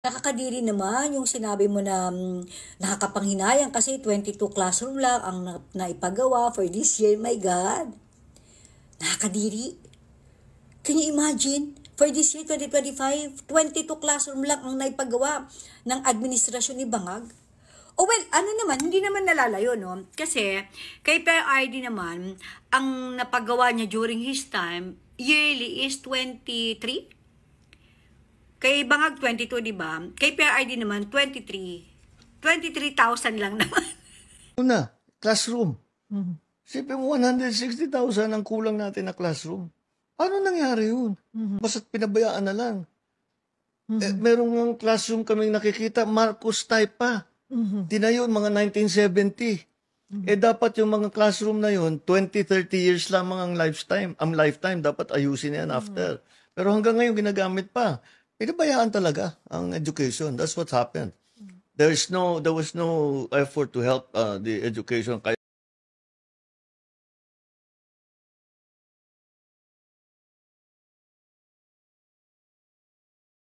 Nakakadiri naman yung sinabi mo na nakakapanghinayang kasi 22 classroom lang ang naipagawa for this year. My God! Nakakadiri. Can you imagine? For this year, 2025, 22 classroom lang ang naipagawa ng administrasyon ni Bangag. Oh well, ano naman, hindi naman nalalayo, no? Kasi, kay PRRD naman, ang napagawa niya during his time, yearly is 23. Kay Bangag, 22, di ba? Kay PRRD naman, 23. 23,000 lang naman. Una, classroom. Sipin mo, 160,000 ang kulang natin na classroom. Paano nangyari yun? Basta't pinabayaan na lang. Merong classroom kaming nakikita, Marcos type pa. Tinayo mga 1970. Dapat yung mga classroom na yun, 20, 30 years lamang ang lifetime. Ang lifetime, dapat ayusin yan after. Pero hanggang ngayon, ginagamit pa. Pinabayaan talaga ang education. That's what happened. There was no effort to help the education.